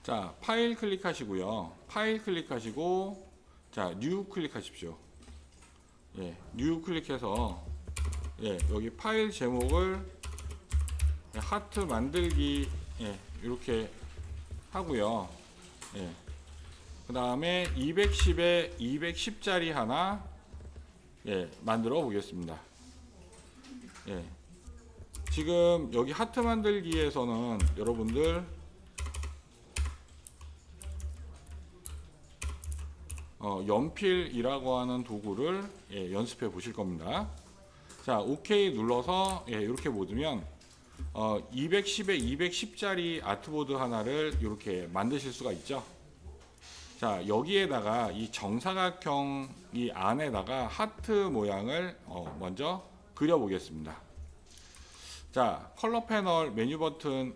자, 파일 클릭하시고요. 파일 클릭하시고, 자, 뉴 클릭하십시오. 예, 뉴 클릭해서, 예, 여기 파일 제목을 하트 만들기, 예, 이렇게 하고요. 예, 그 다음에 210에 210짜리 하나, 예, 만들어 보겠습니다. 예, 지금 여기 하트 만들기에서는 여러분들 연필이라고 하는 도구를 연습해 보실 겁니다. 자, OK 눌러서 이렇게 보시면 210에 210짜리 아트보드 하나를 이렇게 만드실 수가 있죠. 자, 여기에다가 이 정사각형 이 안에다가 하트 모양을 먼저 그려 보겠습니다. 자, 컬러 패널 메뉴 버튼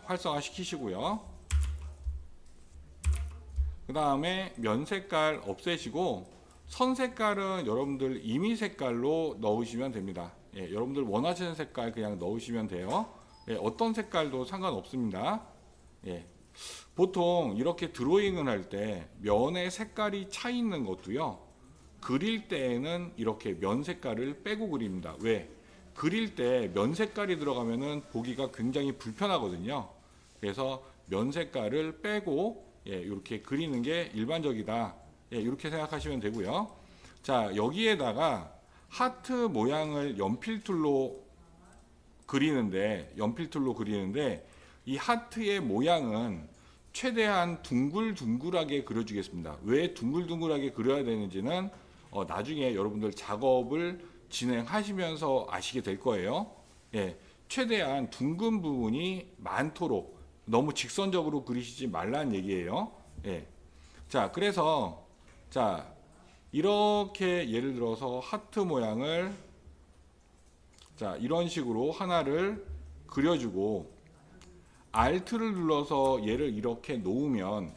활성화 시키시고요. 그 다음에 면 색깔 없애시고 선 색깔은 여러분들 임의 색깔로 넣으시면 됩니다. 예, 여러분들 원하시는 색깔 그냥 넣으시면 돼요. 예, 어떤 색깔도 상관없습니다. 예, 보통 이렇게 드로잉을 할 때 면의 색깔이 차 있는 것도요, 그릴 때에는 이렇게 면 색깔을 빼고 그립니다. 왜? 그릴 때 면 색깔이 들어가면은 보기가 굉장히 불편하거든요. 그래서 면 색깔을 빼고 이렇게 그리는 게 일반적이다. 이렇게 생각하시면 되고요. 자, 여기에다가 하트 모양을 연필툴로 그리는데 이 하트의 모양은 최대한 둥글둥글하게 그려주겠습니다. 왜 둥글둥글하게 그려야 되는지는 나중에 여러분들 작업을 진행하시면서 아시게 될 거예요. 예, 최대한 둥근 부분이 많도록 너무 직선적으로 그리시지 말라는 얘기예요. 예. 자, 그래서 자, 이렇게 예를 들어서 하트 모양을 자, 이런 식으로 하나를 그려주고 Alt를 눌러서 얘를 이렇게 놓으면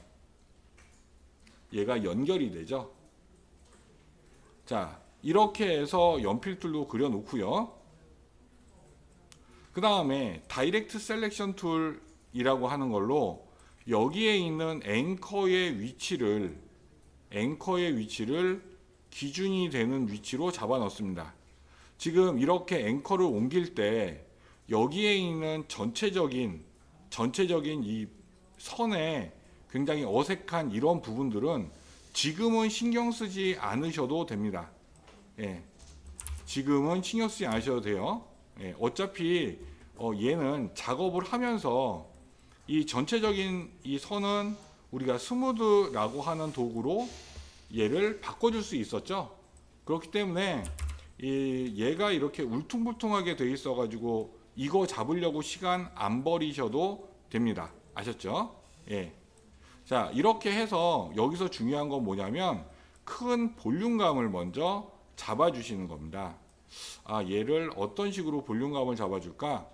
얘가 연결이 되죠. 자, 이렇게 해서 연필툴로 그려 놓고요. 그 다음에 다이렉트 셀렉션 툴 이라고 하는 걸로 여기에 있는 앵커의 위치를 기준이 되는 위치로 잡아 넣습니다. 지금 이렇게 앵커를 옮길 때 여기에 있는 전체적인 이 선에 굉장히 어색한 이런 부분들은 지금은 신경 쓰지 않으셔도 됩니다. 예, 지금은 신경 쓰지 않으셔도 돼요. 예, 어차피 얘는 작업을 하면서 이 전체적인 이 선은 우리가 스무드라고 하는 도구로 얘를 바꿔줄 수 있었죠. 그렇기 때문에 얘가 이렇게 울퉁불퉁하게 돼 있어 가지고 이거 잡으려고 시간 안 버리셔도 됩니다. 아셨죠? 예. 자, 이렇게 해서 여기서 중요한 건 뭐냐면 큰 볼륨감을 먼저 잡아주시는 겁니다. 아, 얘를 어떤 식으로 볼륨감을 잡아줄까?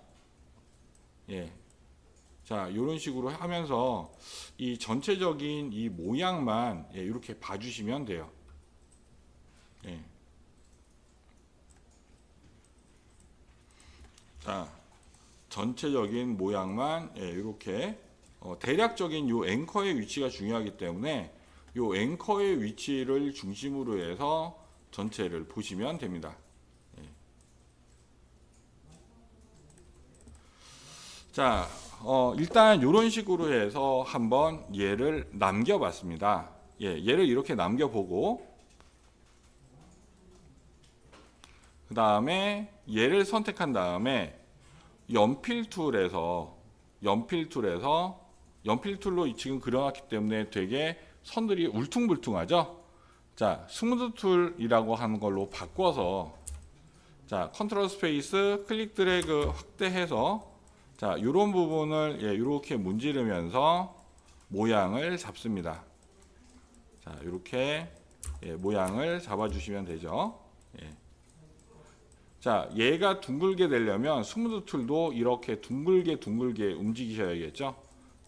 예. 자, 이런 식으로 하면서 이 전체적인 이 모양만 이렇게 봐주시면 돼요. 예. 자, 전체적인 모양만 이렇게 대략적인 이 앵커의 위치가 중요하기 때문에 이 앵커의 위치를 중심으로 해서 전체를 보시면 됩니다. 예. 자, 일단 이런 식으로 해서 한번 얘를 남겨봤습니다. 예, 얘를 이렇게 남겨보고 그 다음에 얘를 선택한 다음에 연필툴로 지금 그려놨기 때문에 되게 선들이 울퉁불퉁하죠. 자, 스무드 툴이라고 하는 걸로 바꿔서 자, 컨트롤 스페이스 클릭 드래그 확대해서 자, 이런 부분을 이렇게 문지르면서 모양을 잡습니다. 자, 이렇게 모양을 잡아주시면 되죠. 예. 자, 얘가 둥글게 되려면 스무드 툴도 이렇게 둥글게 움직이셔야겠죠.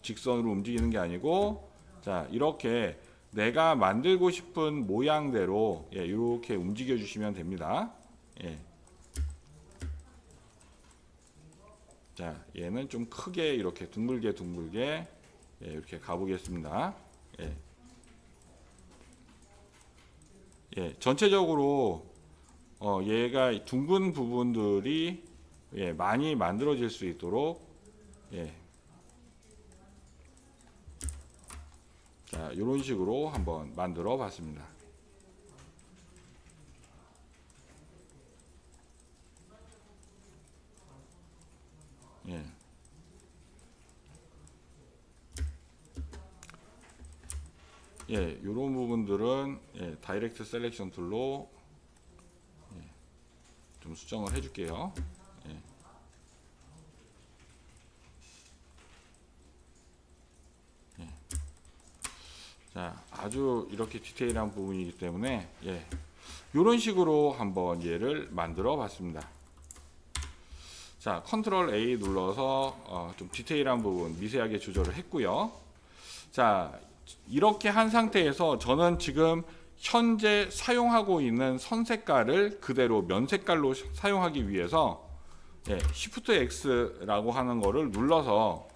직선으로 움직이는 게 아니고 자, 이렇게 내가 만들고 싶은 모양대로 이렇게 움직여 주시면 됩니다. 예. 자, 얘는 좀 크게 이렇게 둥글게 예, 이렇게 가보겠습니다. 예. 예, 전체적으로 얘가 둥근 부분들이 예, 많이 만들어질 수 있도록 예. 자, 이런 식으로 한번 만들어 봤습니다. 예. 예, 이런 부분들은 예, 다이렉트 셀렉션 툴로 예, 좀 수정을 해줄게요. 예. 예. 자, 아주 이렇게 디테일한 부분이기 때문에 예, 이런 식으로 한번 얘를 만들어 봤습니다. 자, 컨트롤 A 눌러서 좀 디테일한 부분 미세하게 조절을 했고요. 자, 이렇게 한 상태에서 저는 지금 현재 사용하고 있는 선 색깔을 그대로 면 색깔로 사용하기 위해서 예, Shift X라고 하는 거를 눌러서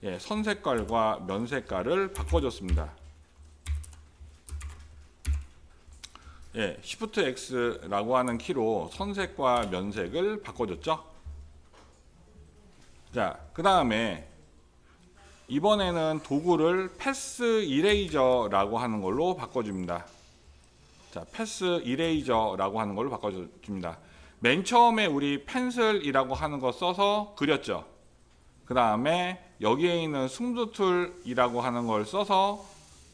예, 선 색깔과 면 색깔을 바꿔줬습니다. 예, Shift X라고 하는 키로 선색과 면색을 바꿔줬죠. 자, 그 다음에 이번에는 도구를 패스 이레이저라고 하는 걸로 바꿔줍니다. 자, 패스 이레이저라고 하는 걸로 바꿔줍니다. 맨 처음에 우리 펜슬이라고 하는 거 써서 그렸죠. 그 다음에 여기에 있는 스무드 툴이라고 하는 걸 써서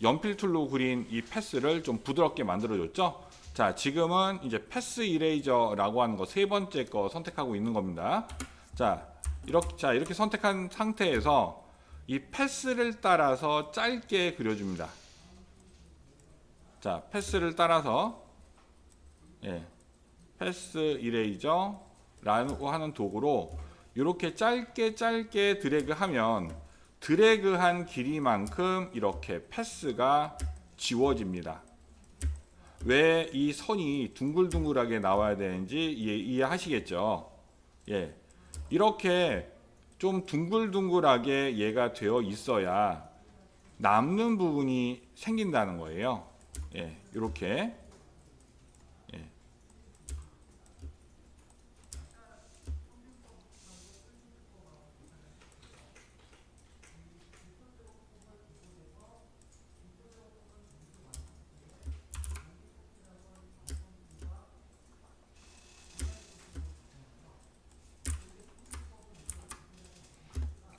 연필 툴로 그린 이 패스를 좀 부드럽게 만들어줬죠. 자, 지금은 이제 패스 이레이저라고 하는 거 세 번째 거 선택하고 있는 겁니다. 자, 이렇게 선택한 상태에서 이 패스를 따라서 짧게 그려줍니다. 자, 패스를 따라서 예, 패스 이레이저라고 하는 도구로 이렇게 짧게 드래그하면 드래그한 길이만큼 이렇게 패스가 지워집니다. 왜 이 선이 둥글둥글하게 나와야 되는지 이해하시겠죠? 예, 이렇게 좀 둥글둥글하게 얘가 되어 있어야 남는 부분이 생긴다는 거예요. 예, 이렇게 예.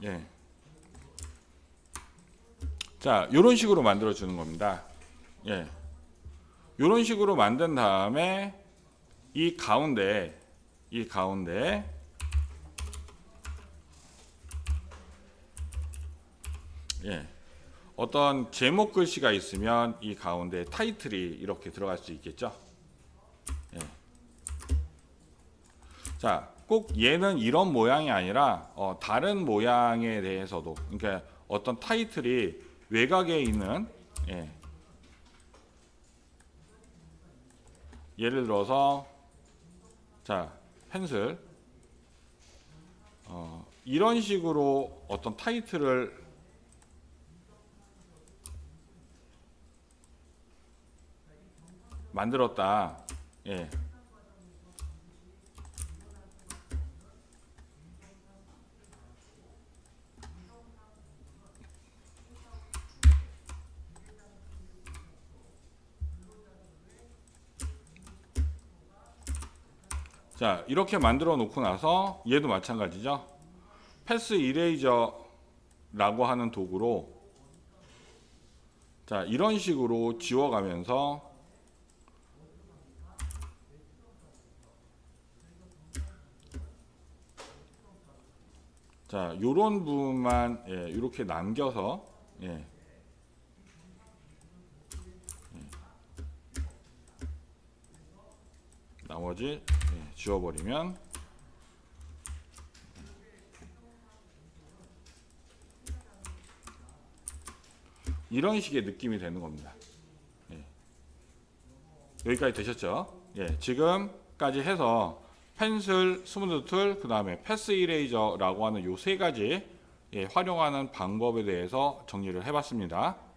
예. 자, 이런 식으로 만들어 주는 겁니다. 예. 이런 식으로 만든 다음에 이 가운데 예. 어떤 제목 글씨가 있으면 이 가운데 타이틀이 이렇게 들어갈 수 있겠죠. 예. 자, 꼭 얘는 이런 모양이 아니라 다른 모양에 대해서도, 그러니까 어떤 타이틀이 외곽에 있는 예. 예를 들어서 자, 펜슬 이런 식으로 어떤 타이틀을 만들었다. 예. 자, 이렇게 만들어 놓고 나서 얘도 마찬가지죠. 패스 이레이저라고 하는 도구로 자, 이런 식으로 지워가면서 자, 요런 부분만 예, 이렇게 남겨서 예. 나머지 예, 지워버리면 이런 식의 느낌이 되는 겁니다. 예. 여기까지 되셨죠? 예, 지금까지 해서 펜슬, 스무드 툴, 그 다음에 패스 이레이저라고 하는 요 세 가지 활용하는 방법에 대해서 정리를 해봤습니다.